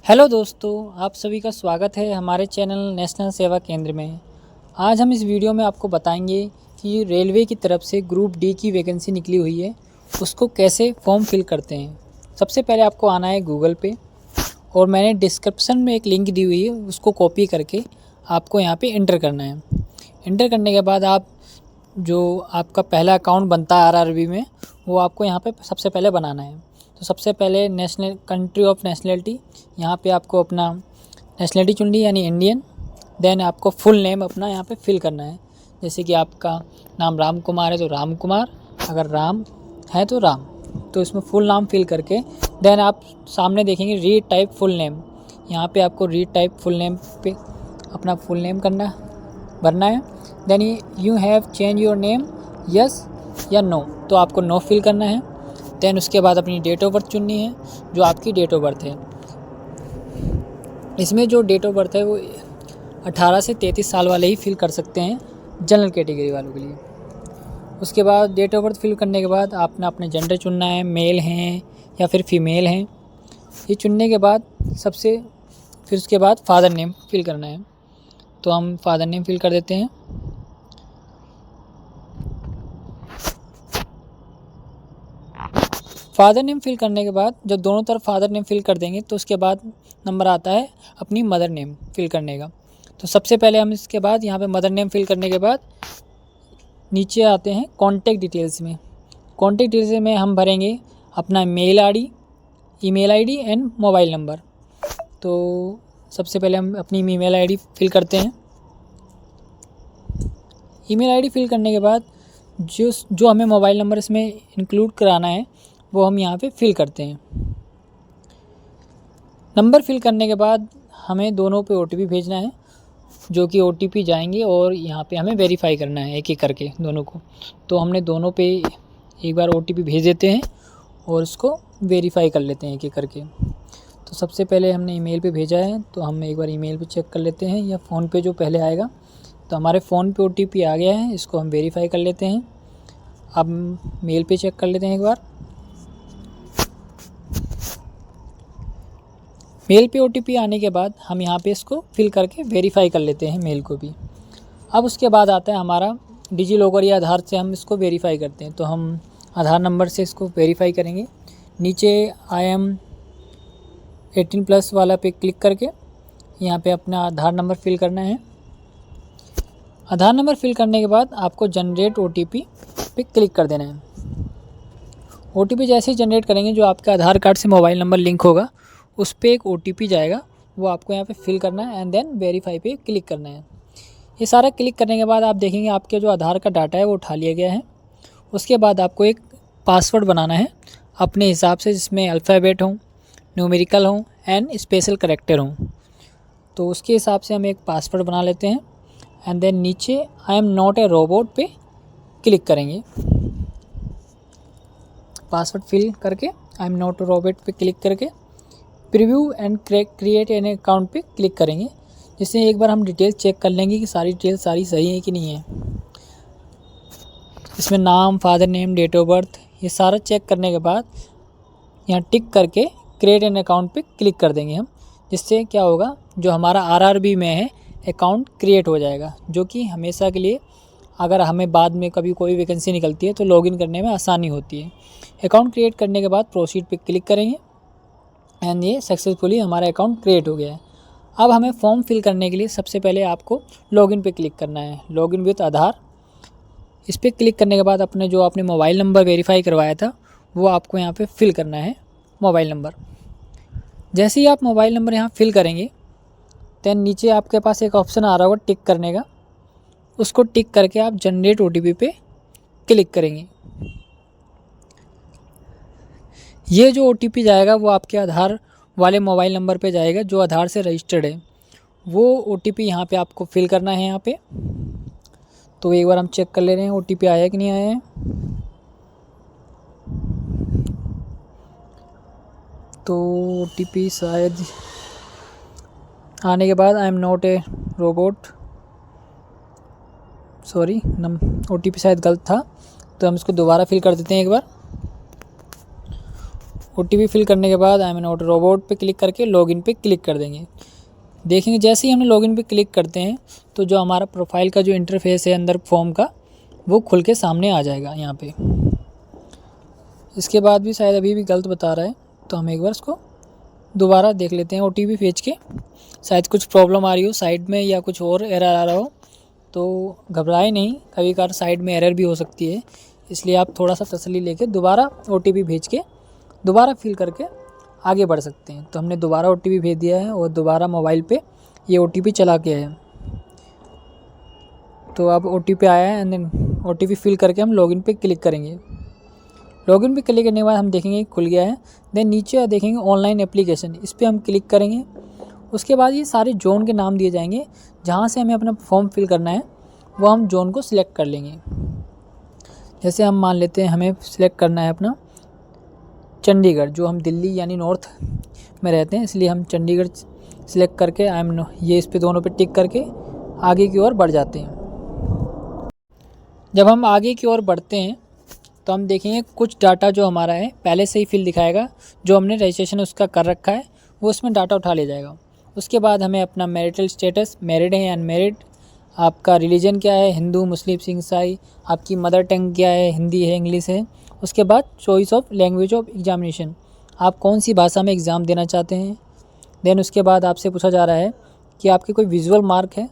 Hello दोस्तों, आप सभी का स्वागत है हमारे चैनल नेशनल सेवा केंद्र में। आज हम इस वीडियो में आपको बताएंगे कि रेलवे की तरफ से ग्रुप डी की वैकेंसी निकली हुई है, उसको कैसे फॉर्म फिल करते हैं। सबसे पहले आपको आना है गूगल पे और मैंने डिस्क्रिप्शन में एक लिंक दी हुई है, उसको कॉपी करके आपको यहाँ पे एंटर करना है। एंटर करने के बाद आप जो आपका पहला अकाउंट बनता है आरआरबी में, वो आपको यहाँ पे सबसे पहले बनाना है। तो सबसे पहले नेशनल कंट्री ऑफ नेशनलिटी, यहाँ पे आपको अपना नेशनलिटी चुननी यानी इंडियन। देन आपको फुल नेम अपना यहाँ पे फिल करना है। जैसे कि आपका नाम राम कुमार है तो राम कुमार, अगर राम है तो राम। तो इसमें फुल नाम फिल करके देन आप सामने देखेंगे रीड टाइप फुल नेम। यहाँ पे आपको रीड टाइप फुल नेम पे अपना फुल नेम भरना है। Then you have change your name, yes या नो, तो आपको नो फिल करना है। देन उसके बाद अपनी डेट ऑफ बर्थ चुननी है, जो आपकी डेट ऑफ बर्थ है। इसमें जो डेट ऑफ बर्थ है वो 18 से 33 साल वाले ही फिल कर सकते हैं, जनरल कैटेगरी वालों के लिए। उसके बाद डेट ऑफ बर्थ फिल करने के बाद आपने अपने जेंडर चुनना है, मेल हैं या फिर फीमेल हैं। ये चुनने के बाद फिर उसके बाद फादर नेम फिल करना है। तो हम फादर नेम फिल कर देते हैं। फादर नेम फिल करने के बाद जब दोनों तरफ फादर नेम फिल कर देंगे तो उसके बाद नंबर आता है अपनी मदर नेम फिल करने का। तो सबसे पहले हम इसके बाद यहाँ पे मदर नेम फिल करने के बाद नीचे आते हैं कॉन्टैक्ट डिटेल्स में। कॉन्टैक्ट डिटेल्स में हम भरेंगे अपना mail ID, email ID and mobile number. तो सबसे पहले हम अपनी ईमेल आईडी फिल करते हैं। ईमेल आईडी फिल करने के बाद जो हमें मोबाइल नंबर इसमें इंक्लूड कराना है वो हम यहाँ पे फिल करते हैं। नंबर फिल करने के बाद हमें दोनों पे ओटीपी भेजना है, जो कि ओटीपी जाएंगे और यहाँ पे हमें वेरीफाई करना है एक एक करके दोनों को। तो हमने दोनों पे एक बार ओटीपी भेज देते हैं और उसको वेरीफाई कर लेते हैं एक एक करके। तो सबसे पहले हमने ईमेल पे भेजा है, तो हम एक बार ईमेल पे चेक कर लेते हैं, या फ़ोन पे जो पहले आएगा। तो हमारे फ़ोन पे ओटीपी आ गया है, इसको हम वेरीफाई कर लेते हैं। अब मेल पे चेक कर लेते हैं एक बार। मेल पे ओटीपी आने के बाद हम यहाँ पे इसको फिल करके वेरीफाई कर लेते हैं मेल को भी। अब उसके बाद आता है हमारा डिजी लॉकर या आधार से हम इसको वेरीफाई करते हैं। तो हम आधार नंबर से इसको वेरीफाई करेंगे। नीचे आई एम 18+ वाला पे क्लिक करके यहाँ पे अपना आधार नंबर फिल करना है। आधार नंबर फिल करने के बाद आपको जनरेट ओटीपी पे क्लिक कर देना है। ओटीपी जैसे ही जनरेट करेंगे, जो आपके आधार कार्ड से मोबाइल नंबर लिंक होगा उस पर एक ओटीपी जाएगा, वो आपको यहाँ पे फिल करना है एंड देन वेरीफाई पे क्लिक करना है। ये सारा क्लिक करने के बाद आप देखेंगे आपके जो आधार का डाटा है वो उठा लिया गया है। उसके बाद आपको एक पासवर्ड बनाना है अपने हिसाब से, जिसमें अल्फ़ाबेट हों, न्यूमेरिकल हों एंड स्पेशल कैरेक्टर हों। तो उसके हिसाब से हम एक पासवर्ड बना लेते हैं एंड देन नीचे I am not a robot पे क्लिक करेंगे। पासवर्ड फिल करके I am not a robot पे क्लिक करके preview and create an account पे क्लिक करेंगे, जिससे एक बार हम डिटेल चेक कर लेंगे कि सारी डिटेल सही है कि नहीं है। इसमें नाम, father name, date of birth, ये सारा चेक करने के बाद यहाँ टिक करके क्रिएट एन अकाउंट पे क्लिक कर देंगे हम। जिससे क्या होगा, जो हमारा आरआरबी में है अकाउंट क्रिएट हो जाएगा, जो कि हमेशा के लिए अगर हमें बाद में कभी कोई वैकेंसी निकलती है तो लॉगिन करने में आसानी होती है। अकाउंट क्रिएट करने के बाद प्रोसीड पे क्लिक करेंगे एंड ये सक्सेसफुली हमारा अकाउंट क्रिएट हो गया है। अब हमें फॉर्म फिल करने के लिए सबसे पहले आपको लॉगिन पे क्लिक करना है, लॉगिन विथ आधार। इस पर क्लिक करने के बाद अपने जो आपने मोबाइल नंबर वेरीफाई करवाया था वो आपको यहाँ पे फिल करना है, मोबाइल नंबर। जैसे ही आप मोबाइल नंबर यहाँ फिल करेंगे देन नीचे आपके पास एक ऑप्शन आ रहा होगा टिक करने का, उसको टिक करके आप जनरेट ओटीपी पे क्लिक करेंगे। ये जो ओटीपी जाएगा वो आपके आधार वाले मोबाइल नंबर पे जाएगा जो आधार से रजिस्टर्ड है। वो ओटीपी यहाँ पे आपको फिल करना है यहाँ पे। तो एक बार हम चेक कर ले रहे हैं ओटीपी आया कि नहीं आया है। तो ओटीपी शायद आने के बाद I am not a robot, sorry OTP शायद गलत था, तो हम इसको दोबारा फिल कर देते हैं एक बार। OTP फिल करने के बाद आई एम नॉट रोबोट पे क्लिक करके लॉगिन पे क्लिक कर देंगे। देखेंगे जैसे ही हमने लॉगिन पे क्लिक करते हैं तो जो हमारा प्रोफाइल का जो इंटरफेस है अंदर फॉर्म का वो खुल के सामने आ जाएगा यहाँ पे। इसके बाद भी शायद अभी भी गलत बता रहा है, तो हम एक बार इसको दोबारा देख लेते हैं OTP भेज के। शायद कुछ प्रॉब्लम आ रही हो साइड में या कुछ और एरर आ रहा हो, तो घबराए नहीं, कभी कभार साइड में एरर भी हो सकती है, इसलिए आप थोड़ा सा तसल्ली लेके दोबारा OTP भेज के दोबारा फिल करके आगे बढ़ सकते हैं। तो हमने दोबारा OTP भेज दिया है और दोबारा मोबाइल पे ये OTP चला के है। तो अब OTP आया है एंड देन OTP फिल करके हम लॉगिन पे क्लिक करेंगे। लॉगिन पे क्लिक करने के बाद हम देखेंगे खुल गया है। देन नीचे देखेंगे ऑनलाइन एप्लीकेशन, इस पर हम क्लिक करेंगे। उसके बाद ये सारे जोन के नाम दिए जाएंगे, जहाँ से हमें अपना फॉर्म फिल करना है वो हम जोन को सिलेक्ट कर लेंगे। जैसे हम मान लेते हैं हमें सिलेक्ट करना है अपना चंडीगढ़, जो हम दिल्ली यानी नॉर्थ में रहते हैं, इसलिए हम चंडीगढ़ सिलेक्ट करके ये इस पे दोनों पे टिक करके आगे की ओर बढ़ जाते हैं। जब हम आगे की ओर बढ़ते हैं तो हम देखेंगे कुछ डाटा जो हमारा है पहले से ही फिल दिखाएगा, जो हमने रजिस्ट्रेशन उसका कर रखा है वो उसमें डाटा उठा ले जाएगा। उसके बाद हमें अपना मैरिटल स्टेटस, मैरिड है या अनमैरिड, आपका रिलीजन क्या है, हिंदू मुस्लिम सिख ईसाई, आपकी मदर टंग क्या है, हिंदी है इंग्लिश है। उसके बाद choice of language of examination, आप कौन सी भाषा में एग्ज़ाम देना चाहते हैं। देन उसके बाद आपसे पूछा जा रहा है कि आपके कोई विजुअल मार्क है,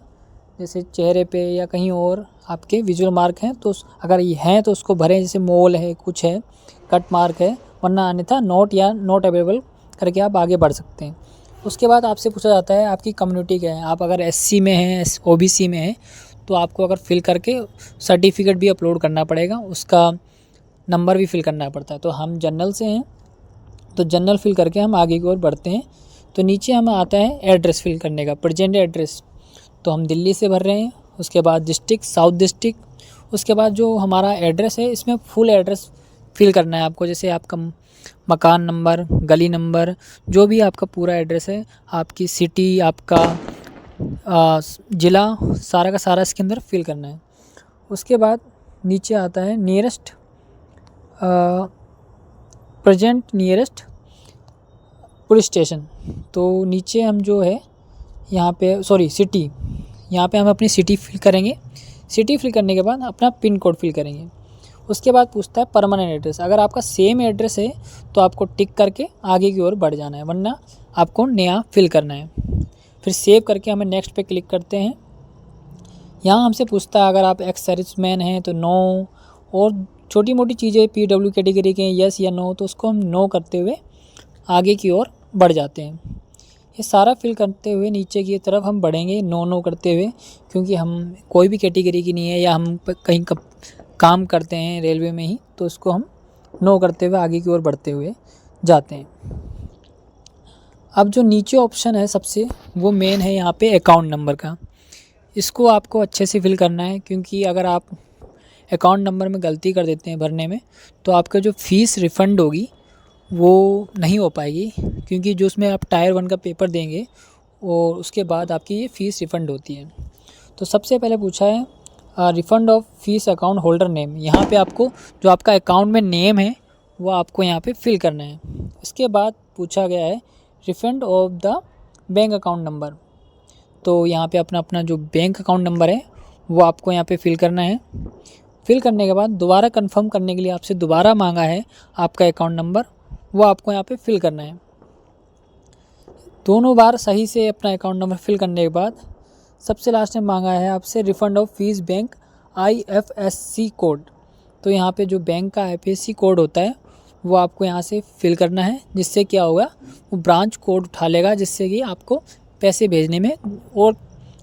जैसे चेहरे पे या कहीं और आपके विजुअल मार्क हैं, तो अगर ये हैं तो उसको भरें, जैसे मोल है, कुछ है, कट मार्क है, वरना अन्यथा नोट या नॉट अवेलेबल करके आप आगे बढ़ सकते हैं। उसके बाद आपसे पूछा जाता है आपकी कम्युनिटी क्या है। आप अगर SC में हैं, OBC में हैं, तो आपको अगर फिल करके सर्टिफिकेट भी अपलोड करना पड़ेगा, उसका नंबर भी फिल करना पड़ता है। तो हम जनरल से हैं, तो जनरल फिल करके हम आगे की ओर बढ़ते हैं। तो नीचे हमें आता है एड्रेस फिल करने का, प्रेजेंट एड्रेस, तो हम दिल्ली से भर रहे हैं। उसके बाद डिस्ट्रिक्ट साउथ डिस्ट्रिक्ट, उसके बाद जो हमारा एड्रेस है इसमें फुल एड्रेस फिल करना है आपको, जैसे आपका मकान नंबर, गली नंबर, जो भी आपका पूरा एड्रेस है, आपकी सिटी, आपका ज़िला, सारा का सारा इसके अंदर फिल करना है। उसके बाद नीचे आता है nearest present nearest police station, तो नीचे हम जो है यहाँ पे सिटी, यहाँ पे हम अपनी सिटी फिल करेंगे। सिटी फिल करने के बाद अपना पिन कोड फिल करेंगे। उसके बाद पूछता है परमानेंट एड्रेस, अगर आपका सेम एड्रेस है तो आपको टिक करके आगे की ओर बढ़ जाना है, वरना आपको नया फिल करना है। फिर सेव करके हमें नेक्स्ट पे क्लिक करते हैं। यहाँ हमसे पूछता है अगर आप एक्स सर्विसमैन हैं तो नो, और छोटी मोटी चीज़ें PW कैटेगरी के यस या नो, तो उसको हम नो करते हुए आगे की ओर बढ़ जाते हैं। ये सारा फिल करते हुए नीचे की तरफ हम बढ़ेंगे नो करते हुए, क्योंकि हम कोई भी कैटेगरी की नहीं है या हम कहीं काम करते हैं रेलवे में ही, तो उसको हम नो करते हुए आगे की ओर बढ़ते हुए जाते हैं। अब जो नीचे ऑप्शन है सबसे, वो मेन है यहाँ पे अकाउंट नंबर का। इसको आपको अच्छे से फिल करना है, क्योंकि अगर आप अकाउंट नंबर में गलती कर देते हैं भरने में, तो आपका जो फ़ीस रिफ़ंड होगी वो नहीं हो पाएगी, क्योंकि जो उसमें आप टायर 1 का पेपर देंगे और उसके बाद आपकी ये फ़ीस रिफ़ंड होती है। तो सबसे पहले पूछा है refund of fees account holder name, यहाँ पे आपको जो आपका अकाउंट में नेम है वो आपको यहाँ पे फिल करना है। इसके बाद पूछा गया है refund of the bank account number, तो यहाँ पे अपना जो बैंक अकाउंट नंबर है वो आपको यहाँ पे फिल करना है। फिल करने के बाद दोबारा कंफर्म करने के लिए आपसे दोबारा मांगा है आपका अकाउंट नंबर, वो आपको यहाँ पे फिल करना है। दोनों बार सही से अपना अकाउंट नंबर फिल करने के बाद सबसे लास्ट में मांगा है आपसे refund of fees bank IFSC code, तो यहाँ पे जो बैंक का IFSC कोड होता है वो आपको यहाँ से फिल करना है, जिससे क्या होगा वो ब्रांच कोड उठा लेगा, जिससे कि आपको पैसे भेजने में और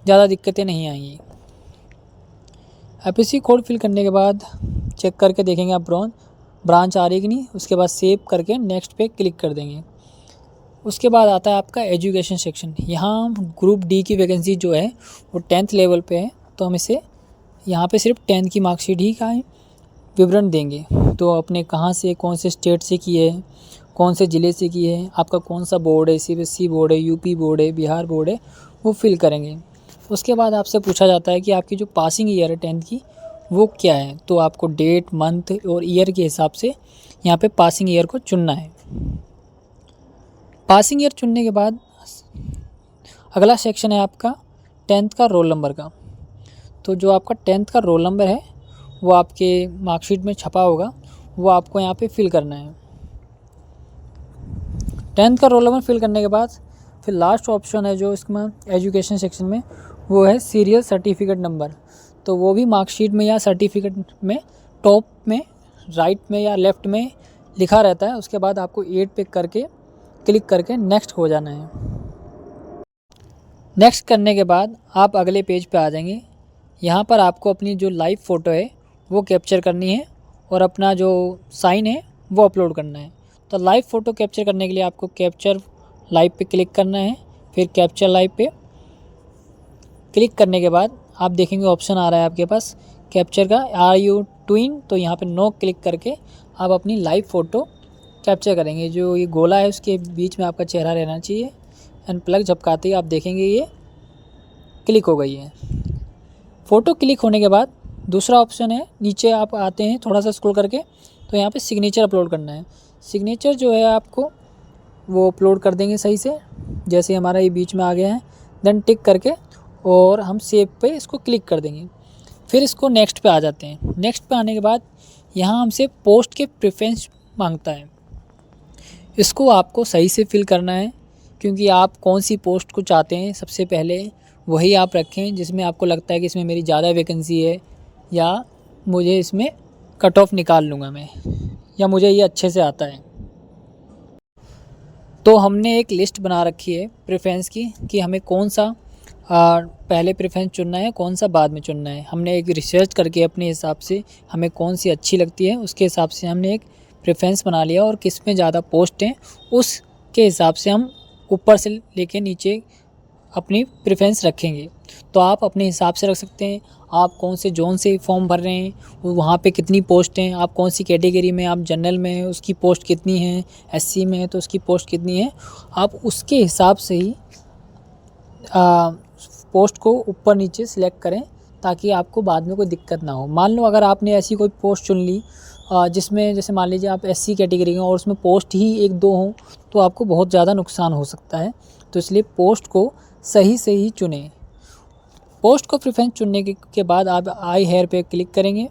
ज़्यादा दिक्कतें नहीं आएंगी। IFSC कोड फिल करने के बाद चेक करके देखेंगे आप ब्रांच आ रही कि नहीं, उसके बाद सेव करके नेक्स्ट पे क्लिक कर देंगे। उसके बाद आता है आपका एजुकेशन सेक्शन। यहाँ ग्रुप D की वैकेंसी जो है वो 10th लेवल पे है, तो हम इसे यहाँ पे सिर्फ 10th की मार्कशीट ही का विवरण देंगे। तो अपने कहाँ से, कौन से स्टेट से किए हैं, कौन से ज़िले से किए हैं, आपका कौन सा बोर्ड है, CBSE बोर्ड है, UP बोर्ड है, बिहार बोर्ड है, वो फिल करेंगे। उसके बाद आपसे पूछा जाता है कि आपकी जो पासिंग ईयर है 10th की वो क्या है, तो आपको डेट, मंथ और ईयर के हिसाब से यहाँ पे पासिंग ईयर को चुनना है। पासिंग ईयर चुनने के बाद अगला सेक्शन है आपका 10th का रोल नंबर का। तो जो आपका 10th का रोल नंबर है वो आपके मार्कशीट में छपा होगा, वो आपको यहाँ पे फिल करना है। 10th का रोल नंबर फिल करने के बाद फिर लास्ट ऑप्शन है जो इसमें एजुकेशन सेक्शन में, वो है सीरियल सर्टिफिकेट नंबर। तो वो भी मार्कशीट में या सर्टिफिकेट में टॉप में राइट में या लेफ़्ट में लिखा रहता है। उसके बाद आपको 8 पे करके क्लिक करके नेक्स्ट हो जाना है। नेक्स्ट करने के बाद आप अगले पेज पे आ जाएंगे। यहाँ पर आपको अपनी जो लाइव फ़ोटो है वो कैप्चर करनी है और अपना जो साइन है वो अपलोड करना है। तो लाइव फ़ोटो कैप्चर करने के लिए आपको कैप्चर लाइव पे क्लिक करना है। फिर कैप्चर लाइव पे क्लिक करने के बाद आप देखेंगे ऑप्शन आ रहा है आपके पास कैप्चर का, आर यू ट्विन। तो यहाँ पे नो क्लिक करके आप अपनी लाइव फ़ोटो कैप्चर करेंगे। जो ये गोला है उसके बीच में आपका चेहरा रहना चाहिए एंड प्लग झपकाते ही आप देखेंगे ये क्लिक हो गई है। फ़ोटो क्लिक होने के बाद दूसरा ऑप्शन है, नीचे आप आते हैं थोड़ा सा स्क्रॉल करके, तो यहाँ पे सिग्नेचर अपलोड करना है। सिग्नेचर जो है आपको वो अपलोड कर देंगे सही से, जैसे हमारा ये बीच में आ गया है। देन टिक करके और हम सेव पे इसको क्लिक कर देंगे। फिर इसको नेक्स्ट पे आ जाते हैं। नेक्स्ट पे आने के बाद यहाँ हमसे पोस्ट के प्रेफरेंस मांगता है। इसको आपको सही से फिल करना है, क्योंकि आप कौन सी पोस्ट को चाहते हैं सबसे पहले वही आप रखें जिसमें आपको लगता है कि इसमें मेरी ज़्यादा वैकेंसी है, या मुझे इसमें कट ऑफ निकाल लूँगा मैं, या मुझे ये अच्छे से आता है। तो हमने एक लिस्ट बना रखी है प्रेफरेंस की कि हमें कौन सा पहले प्रेफरेंस चुनना है, कौन सा बाद में चुनना है। हमने एक रिसर्च करके अपने हिसाब से हमें कौन सी अच्छी लगती है उसके हिसाब से हमने एक प्रेफरेंस बना लिया, और किस में ज़्यादा पोस्ट हैं उसके हिसाब से हम ऊपर से लेके नीचे अपनी प्रेफरेंस रखेंगे। तो आप अपने हिसाब से रख सकते हैं, आप कौन से जोन से फॉर्म भर रहे हैं, वहाँ पे कितनी पोस्ट हैं, आप कौन सी कैटेगरी में, आप जनरल में हैं उसकी पोस्ट कितनी है, एससी में है तो उसकी पोस्ट कितनी है। आप उसके हिसाब से ही पोस्ट को ऊपर नीचे सिलेक्ट करें ताकि आपको बाद में कोई दिक्कत ना हो। मान लो अगर आपने ऐसी कोई पोस्ट चुन ली जिसमें जैसे मान लीजिए आप एससी कैटेगरी में और उसमें पोस्ट ही 1-2 हों, तो आपको बहुत ज़्यादा नुकसान हो सकता है। तो इसलिए पोस्ट को सही से ही चुनें। पोस्ट को प्रेफरेंस चुनने के बाद आप आई हेयर पे क्लिक करेंगे।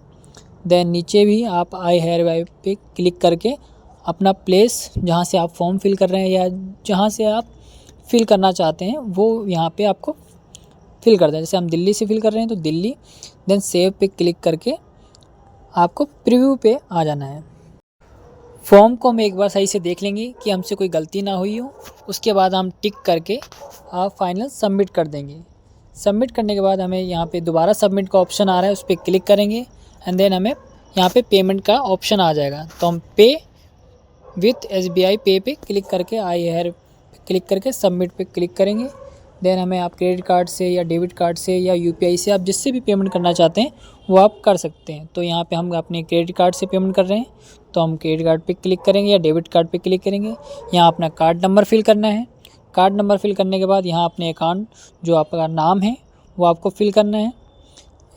देन नीचे भी आप आई हेयर पे क्लिक करके अपना प्लेस जहाँ से आप फॉर्म फिल कर रहे हैं या जहाँ से आप फिल करना चाहते हैं वो यहाँ पे आपको फिल कर दें। जैसे हम दिल्ली से फिल कर रहे हैं तो दिल्ली, देन सेव पे क्लिक करके आपको प्रीव्यू पे आ जाना है। फॉर्म को हम एक बार सही से देख लेंगे कि हमसे कोई गलती ना हुई हो। उसके बाद हम टिक करके आप फाइनल सबमिट कर देंगे। सबमिट करने के बाद हमें यहाँ पे दोबारा सबमिट का ऑप्शन आ रहा है, उस पर क्लिक करेंगे एंड देन हमें यहाँ पे पेमेंट का ऑप्शन आ जाएगा। तो हम पे विथ SBI पे क्लिक करके आई हेयर क्लिक करके सबमिट पे क्लिक करेंगे। देन हमें आप क्रेडिट कार्ड से या डेबिट कार्ड से या UPI से आप जिससे भी पेमेंट करना चाहते हैं वो आप कर सकते हैं। तो यहाँ पे हम अपने क्रेडिट कार्ड से पेमेंट कर रहे हैं तो हम क्रेडिट कार्ड पे क्लिक करेंगे या डेबिट कार्ड पे क्लिक करेंगे। यहाँ अपना कार्ड नंबर फिल करना है। कार्ड नंबर फिल करने के बाद यहाँ अपने अकाउंट जो आपका नाम है वो आपको फिल करना है।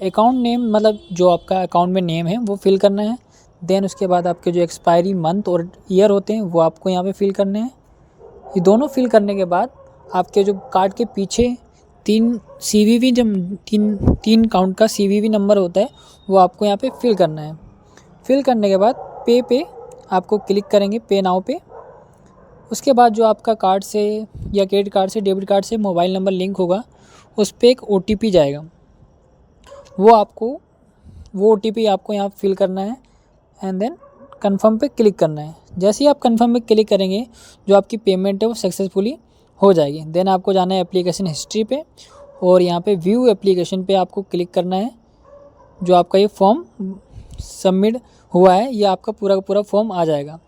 अकाउंट नेम मतलब जो आपका अकाउंट में नेम है वो फिल करना है। देन उसके बाद आपके जो एक्सपायरी मंथ और ईयर होते हैं वो आपको यहाँ पे फिल करने हैं। ये दोनों फिल करने के बाद आपके जो कार्ड के पीछे 3 CVV जब 3 काउंट का CVV नंबर होता है वो आपको यहाँ पे फिल करना है। फिल करने के बाद पे आपको क्लिक करेंगे, पे नाउ पे। उसके बाद जो आपका कार्ड से या क्रेडिट कार्ड से डेबिट कार्ड से मोबाइल नंबर लिंक होगा उस पर एक OTP जाएगा, वो OTP आपको यहाँ फिल करना है एंड देन कन्फर्म पे क्लिक करना है। जैसे ही आप कन्फर्म पे क्लिक करेंगे जो आपकी पेमेंट है वो सक्सेसफुली हो जाएगी। देन आपको जाना है एप्लीकेशन हिस्ट्री पे और यहाँ पे व्यू एप्लीकेशन पे आपको क्लिक करना है। जो आपका ये फॉर्म सबमिट हुआ है ये आपका पूरा का पूरा फॉर्म आ जाएगा।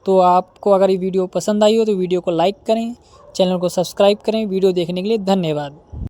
तो आपको अगर ये वीडियो पसंद आई हो तो वीडियो को लाइक करें, चैनल को सब्सक्राइब करें। वीडियो देखने के लिए धन्यवाद।